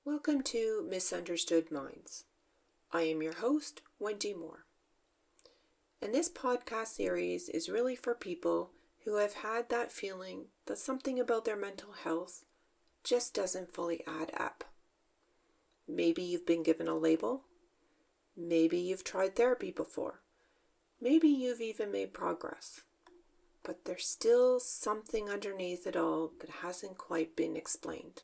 Welcome to Misunderstood Minds. I am your host, Wendy Moore. And this podcast series is really for people who have had that feeling that something about their mental health just doesn't fully add up. Maybe you've been given a label. Maybe you've tried therapy before. Maybe you've even made progress. But there's still something underneath it all that hasn't quite been explained.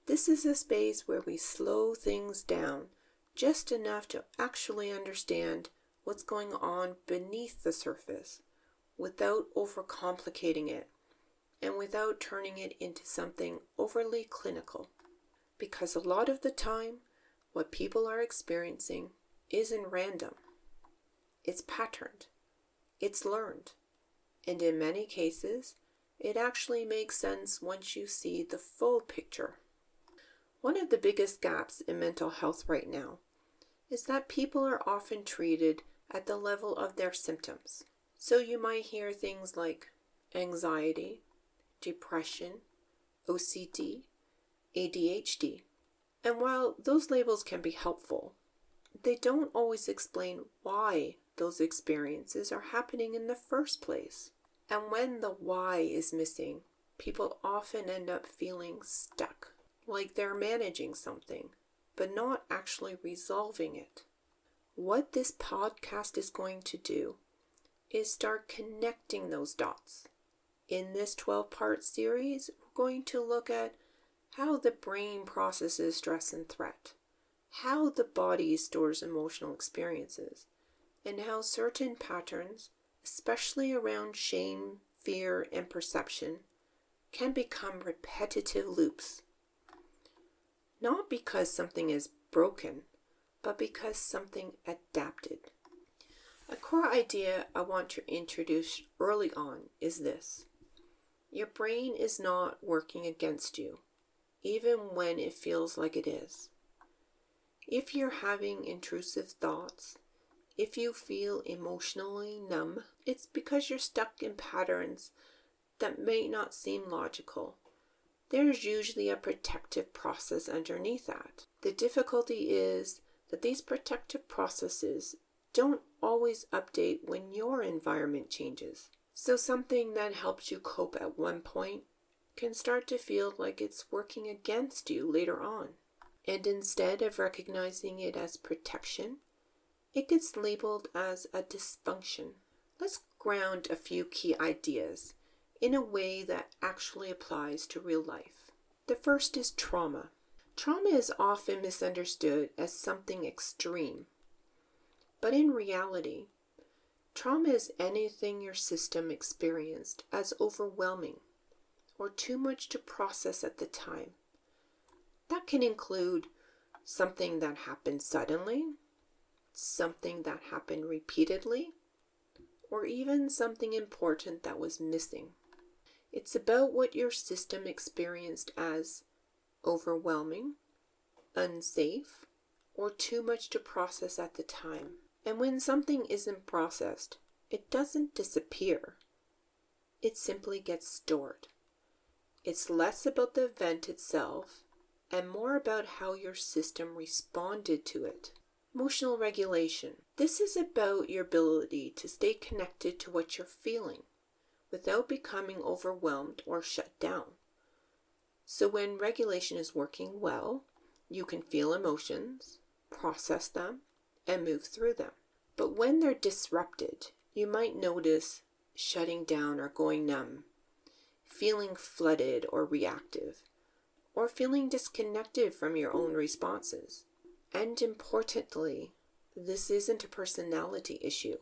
This is a space where we slow things down just enough to actually understand what's going on beneath the surface without overcomplicating it and without turning it into something overly clinical. Because a lot of the time, what people are experiencing isn't random. It's patterned. It's learned. And in many cases, it actually makes sense once you see the full picture. One of the biggest gaps in mental health right now is that people are often treated at the level of their symptoms. So you might hear things like anxiety, depression, OCD, ADHD. And while those labels can be helpful, they don't always explain why those experiences are happening in the first place. And when the why is missing, people often end up feeling stuck. Like they're managing something, but not actually resolving it. What this podcast is going to do is start connecting those dots. In this 12-part series, we're going to look at how the brain processes stress and threat, how the body stores emotional experiences, and how certain patterns, especially around shame, fear, and perception, can become repetitive loops. Not because something is broken, but because something adapted. A core idea I want to introduce early on is this. Your brain is not working against you, even when it feels like it is. If you're having intrusive thoughts, if you feel emotionally numb, it's because you're stuck in patterns that may not seem logical. There's usually a protective process underneath that. The difficulty is that these protective processes don't always update when your environment changes. So something that helps you cope at one point can start to feel like it's working against you later on. And instead of recognizing it as protection, it gets labeled as a dysfunction. Let's ground a few key ideas in a way that actually applies to real life. The first is trauma. Trauma is often misunderstood as something extreme. But in reality, trauma is anything your system experienced as overwhelming or too much to process at the time. That can include something that happened suddenly, something that happened repeatedly, or even something important that was missing. It's about what your system experienced as overwhelming, unsafe, or too much to process at the time. And when something isn't processed, it doesn't disappear. It simply gets stored. It's less about the event itself and more about how your system responded to it. Emotional regulation. This is about your ability to stay connected to what you're feeling without becoming overwhelmed or shut down. So when regulation is working well, you can feel emotions, process them, and move through them. But when they're disrupted, you might notice shutting down or going numb, feeling flooded or reactive, or feeling disconnected from your own responses. And importantly, this isn't a personality issue.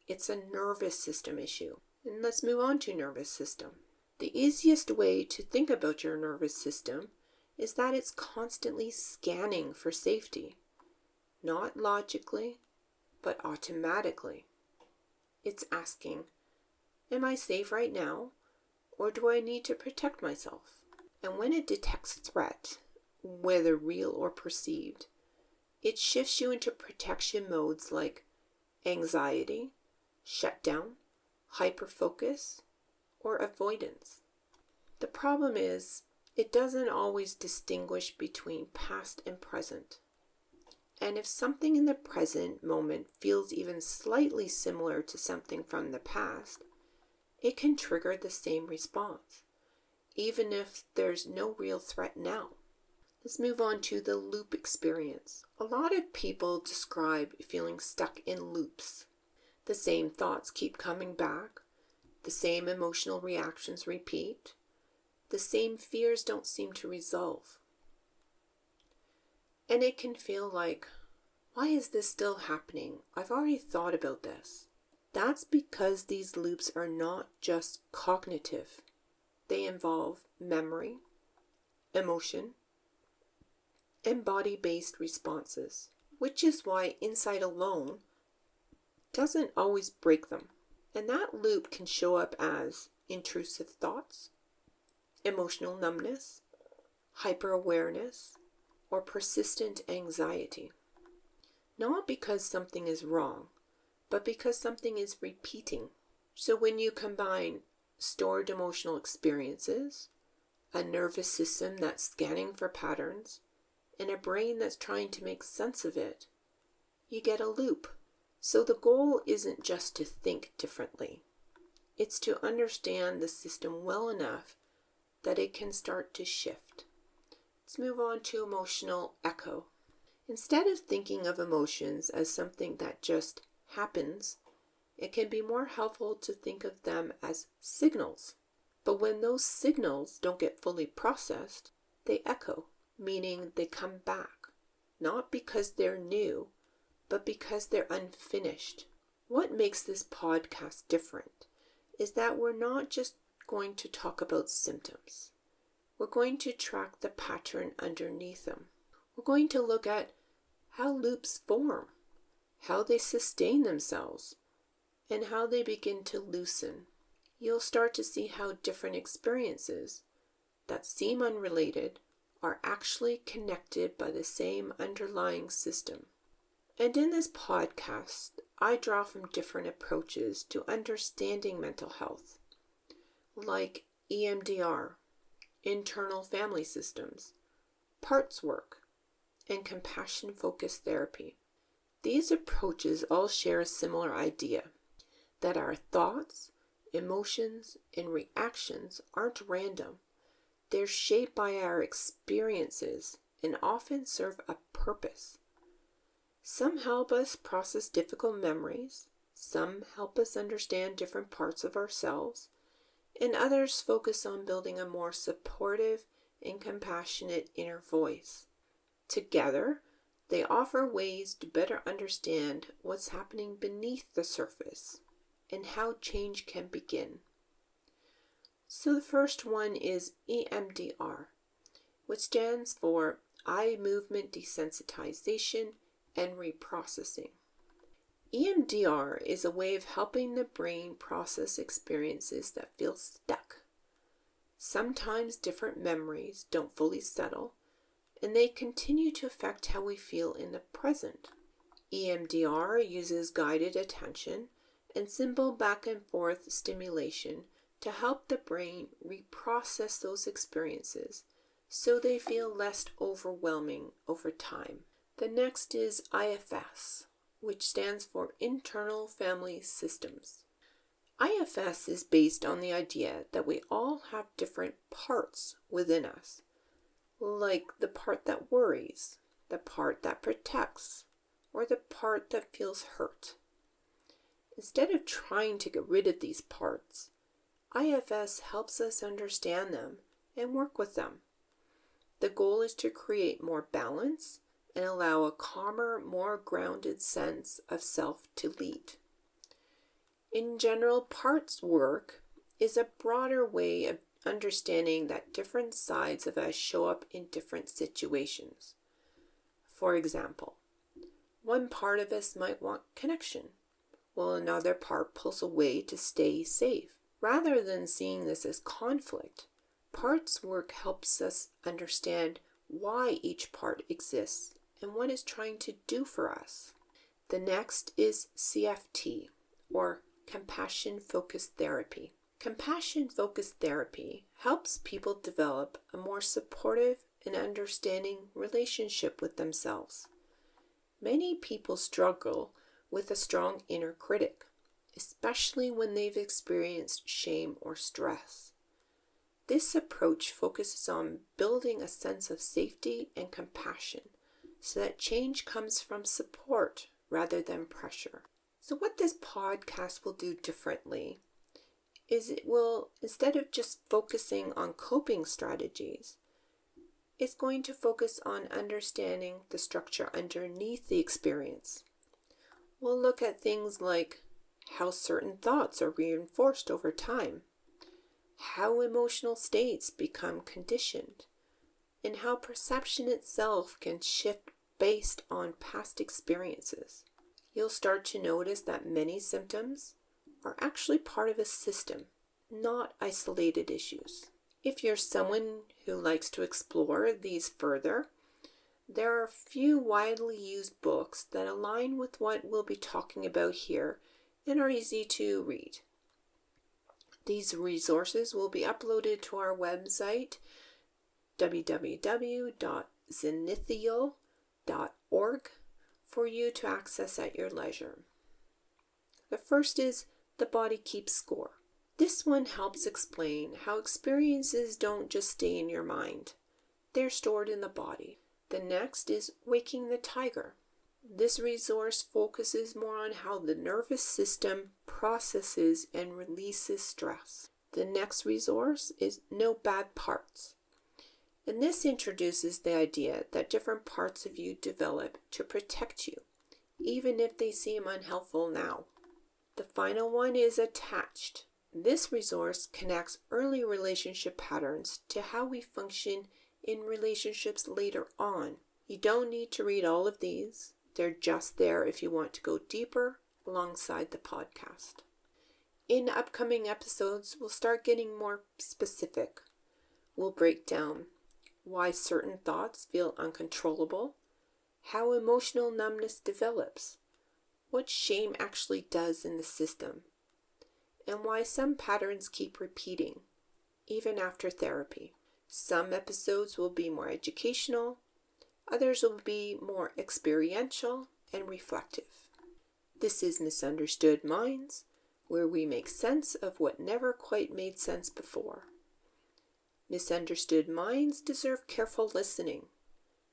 It's a nervous system issue. And let's move on to nervous system. The easiest way to think about your nervous system is that it's constantly scanning for safety. Not logically, but automatically. It's asking, am I safe right now? Or do I need to protect myself? And when it detects threat, whether real or perceived, it shifts you into protection modes like anxiety, shutdown, hyperfocus, or avoidance. The problem is, It doesn't always distinguish between past and present. And if something in the present moment feels even slightly similar to something from the past, it can trigger the same response, even if there's no real threat now. Let's move on to the loop experience. A lot of people describe feeling stuck in loops. The same thoughts keep coming back, the same emotional reactions repeat, the same fears don't seem to resolve. And it can feel like, why is this still happening? I've already thought about this. That's because these loops are not just cognitive. They involve memory, emotion, and body-based responses, which is why insight alone doesn't always break them. And that loop can show up as intrusive thoughts, emotional numbness, hyper-awareness, or persistent anxiety. Not because something is wrong, but because something is repeating. So when you combine stored emotional experiences, a nervous system that's scanning for patterns, and a brain that's trying to make sense of it, you get a loop. So the goal isn't just to think differently. It's to understand the system well enough that it can start to shift. Let's move on to emotional echo. Instead of thinking of emotions as something that just happens, it can be more helpful to think of them as signals. But when those signals don't get fully processed, they echo, meaning they come back, not because they're new, but because they're unfinished. What makes this podcast different is that we're not just going to talk about symptoms. We're going to track the pattern underneath them. We're going to look at how loops form, how they sustain themselves, and how they begin to loosen. You'll start to see how different experiences that seem unrelated are actually connected by the same underlying system. And in this podcast, I draw from different approaches to understanding mental health, like EMDR, internal family systems, parts work, and compassion-focused therapy. These approaches all share a similar idea, that our thoughts, emotions, and reactions aren't random. They're shaped by our experiences and often serve a purpose. Some help us process difficult memories, some help us understand different parts of ourselves, and others focus on building a more supportive and compassionate inner voice. Together, they offer ways to better understand what's happening beneath the surface and how change can begin. So the first one is EMDR, which stands for Eye Movement Desensitization and Reprocessing. EMDR is a way of helping the brain process experiences that feel stuck. Sometimes different memories don't fully settle, and they continue to affect how we feel in the present. EMDR uses guided attention and simple back and forth stimulation to help the brain reprocess those experiences so they feel less overwhelming over time. The next is IFS, which stands for Internal Family Systems. IFS is based on the idea that we all have different parts within us, like the part that worries, the part that protects, or the part that feels hurt. Instead of trying to get rid of these parts, IFS helps us understand them and work with them. The goal is to create more balance and allow a calmer, more grounded sense of self to lead. In general, parts work is a broader way of understanding that different sides of us show up in different situations. For example, one part of us might want connection, while another part pulls away to stay safe. Rather than seeing this as conflict, parts work helps us understand why each part exists and what it's trying to do for us. The next is CFT, or Compassion-Focused Therapy. Compassion-focused therapy helps people develop a more supportive and understanding relationship with themselves. Many people struggle with a strong inner critic, especially when they've experienced shame or stress. This approach focuses on building a sense of safety and compassion so that change comes from support rather than pressure. So what this podcast will do differently is it will, instead of just focusing on coping strategies, it's going to focus on understanding the structure underneath the experience. We'll look at things like how certain thoughts are reinforced over time, how emotional states become conditioned, and how perception itself can shift based on past experiences. You'll start to notice that many symptoms are actually part of a system, not isolated issues. If you're someone who likes to explore these further, there are a few widely used books that align with what we'll be talking about here and are easy to read. These resources will be uploaded to our website, www.zenithio.org, for you to access at your leisure. The first is The Body Keeps Score. This one helps explain how experiences don't just stay in your mind. They're stored in the body. The next is Waking the Tiger. This resource focuses more on how the nervous system processes and releases stress. The next resource is No Bad Parts. And this introduces the idea that different parts of you develop to protect you, even if they seem unhelpful now. The final one is Attached. This resource connects early relationship patterns to how we function in relationships later on. You don't need to read all of these. They're just there if you want to go deeper alongside the podcast. In upcoming episodes, we'll start getting more specific. We'll break down why certain thoughts feel uncontrollable, how emotional numbness develops, what shame actually does in the system, and why some patterns keep repeating, even after therapy. Some episodes will be more educational, others will be more experiential and reflective. This is Misunderstood Minds, where we make sense of what never quite made sense before. Misunderstood minds deserve careful listening,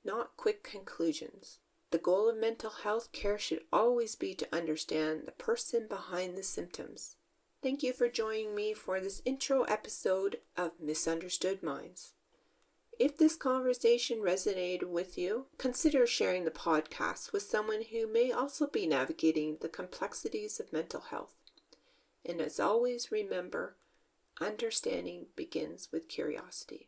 not quick conclusions. The goal of mental health care should always be to understand the person behind the symptoms. Thank you for joining me for this intro episode of Misunderstood Minds. If this conversation resonated with you, consider sharing the podcast with someone who may also be navigating the complexities of mental health. And as always, remember, understanding begins with curiosity.